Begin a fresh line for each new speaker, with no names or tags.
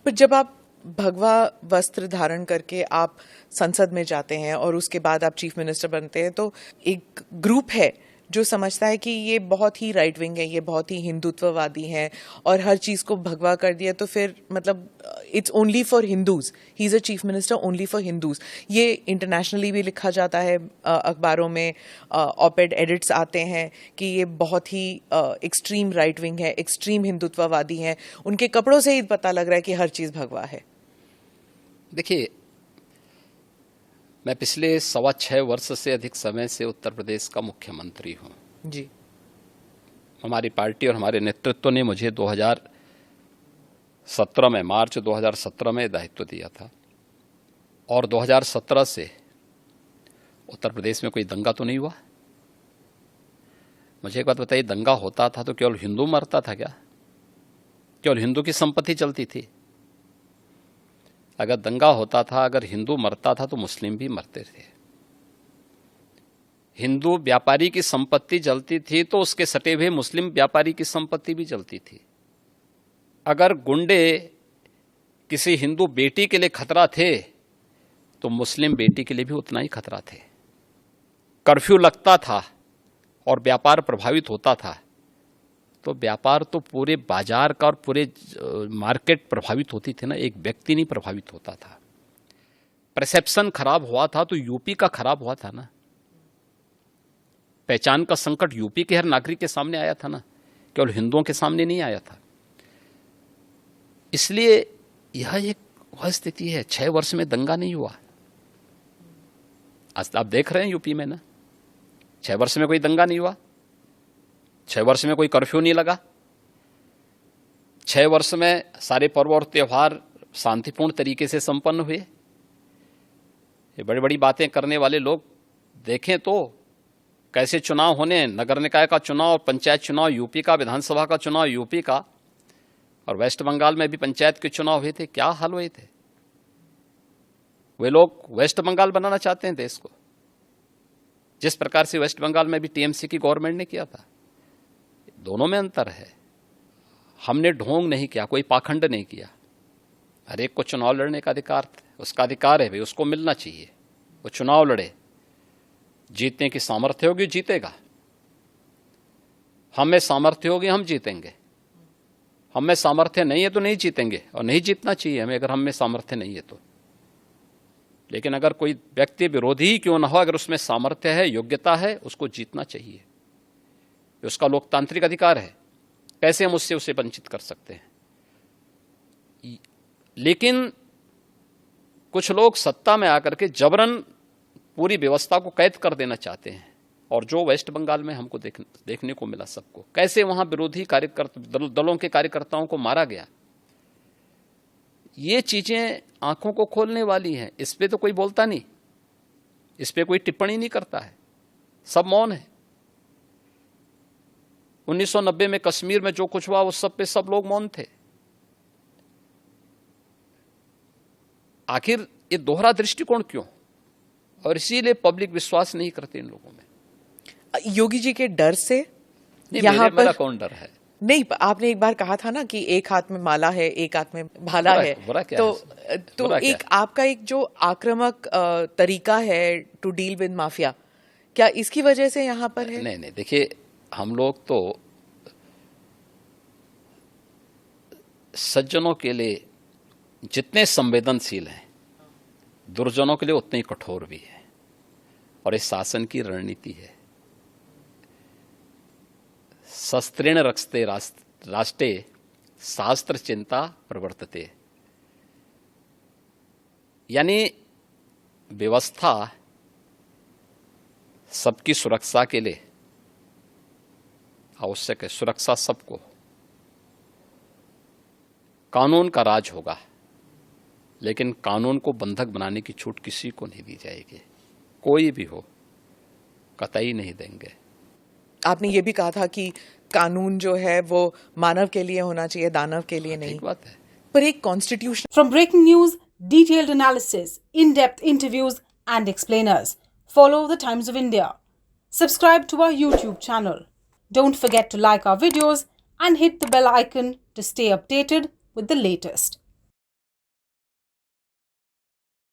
पर जब आप भगवा वस्त्र धारण करके आप संसद में जाते हैं और उसके बाद आप चीफ मिनिस्टर बनते हैं, तो एक ग्रुप है जो समझता है कि ये बहुत ही राइट विंग है, ये बहुत ही हिंदुत्ववादी हैं और हर चीज को भगवा कर दिया, तो फिर मतलब it's only for Hindus, he is a chief minister only for Hindus. ये इंटरनेशनली भी लिखा जाता है, अखबारों में ऑपेड एडिट्स आते हैं कि ये बहुत ही एक्सट्रीम राइट विंग है, एक्सट्रीम हिंदुत्ववादी हैं। उनके कपड़ों से ही पता लग रहा है कि हर चीज भगवा है।
देखिए, मैं पिछले 6.25 वर्ष से अधिक समय से उत्तर प्रदेश का मुख्यमंत्री हूं
जी।
हमारी पार्टी और हमारे नेतृत्व ने मुझे 2017 में, मार्च 2017 में दायित्व दिया था, और 2017 से उत्तर प्रदेश में कोई दंगा तो नहीं हुआ। मुझे एक बात बताइए, दंगा होता था तो केवल हिंदू मरता था क्या? केवल हिंदू की संपत्ति चलती थी? अगर दंगा होता था, अगर हिंदू मरता था तो मुस्लिम भी मरते थे। हिंदू व्यापारी की संपत्ति जलती थी तो उसके सटे हुए मुस्लिम व्यापारी की संपत्ति भी जलती थी। अगर गुंडे किसी हिंदू बेटी के लिए खतरा थे तो मुस्लिम बेटी के लिए भी उतना ही खतरा थे। कर्फ्यू लगता था और व्यापार प्रभावित होता था तो व्यापार तो पूरे बाजार का और पूरे मार्केट प्रभावित होती थी ना, एक व्यक्ति नहीं प्रभावित होता था। परसेप्शन खराब हुआ था तो यूपी का खराब हुआ था ना। पहचान का संकट यूपी के हर नागरिक के सामने आया था ना, केवल हिंदुओं के सामने नहीं आया था। इसलिए यह एक वह स्थिति है। 6 वर्ष में दंगा नहीं हुआ। आज आप देख रहे हैं यूपी में ना, 6 वर्ष में कोई दंगा नहीं हुआ, 6 वर्ष में कोई कर्फ्यू नहीं लगा, 6 वर्ष में सारे पर्व और त्यौहार शांतिपूर्ण तरीके से संपन्न हुए। ये बड़ी बड़ी बातें करने वाले लोग देखें तो कैसे चुनाव होने, नगर निकाय का चुनाव, पंचायत चुनाव यूपी का, विधानसभा का चुनाव यूपी का, और वेस्ट बंगाल में भी पंचायत के चुनाव हुए थे। क्या हाल हुए थे? वे लोग वेस्ट बंगाल बनाना चाहते हैं देश को, जिस प्रकार से वेस्ट बंगाल में भी टीएमसी की गवर्नमेंट ने किया था। दोनों में अंतर है। हमने ढोंग नहीं किया, कोई पाखंड नहीं किया। हर एक को चुनाव लड़ने का अधिकार, उसका अधिकार है भाई, उसको मिलना चाहिए। वो चुनाव लड़े, जीतने की सामर्थ्य होगी जीतेगा। हमें सामर्थ्य होगी हम जीतेंगे, हमें सामर्थ्य नहीं है तो नहीं जीतेंगे, और नहीं जीतना चाहिए हमें अगर हमें सामर्थ्य नहीं है तो। लेकिन अगर कोई व्यक्ति विरोधी ही क्यों ना हो, अगर उसमें सामर्थ्य है, योग्यता है, उसको जीतना चाहिए। उसका लोकतांत्रिक अधिकार है। कैसे हम उससे उसे वंचित कर सकते हैं? लेकिन कुछ लोग सत्ता में आकर के जबरन पूरी व्यवस्था को कैद कर देना चाहते हैं, और जो वेस्ट बंगाल में हमको देखने को मिला सबको, कैसे वहां विरोधी कार्यकर्ता दलों के कार्यकर्ताओं को मारा गया। ये चीजें आंखों को खोलने वाली हैं। इस पे तो कोई बोलता नहीं, इस पे कोई टिप्पणी नहीं करता है, सब मौन है। 1990 में कश्मीर में जो कुछ हुआ उस सब पे सब लोग मौन थे। आखिर ये दोहरा दृष्टिकोण क्यों? और इसीलिए पब्लिक विश्वास नहीं करते इन लोगों में।
योगी जी के डर से
यहाँ पर मेरा कौन डर है?
नहीं, आपने एक बार कहा था ना कि एक हाथ में माला है, एक हाथ में भाला है। तो एक आपका एक जो आक्रामक तरीका है टू डील विद माफिया, क्या इसकी वजह से यहाँ पर है?
नहीं, देखिए, हम लोग तो सज्जनों के लिए जितने संवेदनशील हैं, दुर्जनों के लिए उतने ही कठोर भी हैं, और इस शासन की रणनीति है। शस्त्रेण रक्षते राष्ट्रे शास्त्र चिंता प्रवर्तते, यानी व्यवस्था सबकी सुरक्षा के लिए आवश्यक है। सुरक्षा सबको, कानून का राज होगा, लेकिन कानून को बंधक बनाने की छूट किसी को नहीं दी जाएगी। कोई भी हो, कतई नहीं देंगे।
आपने ये भी कहा था कि कानून जो है वो मानव के लिए होना चाहिए, दानव के लिए नहीं।
ठीक बात है,
पर एक constitution.
From breaking news, detailed analysis, in depth interviews and explainers, follow the Times of India. Subscribe to our YouTube channel. Don't forget to like our videos and hit the bell icon to stay updated with the latest.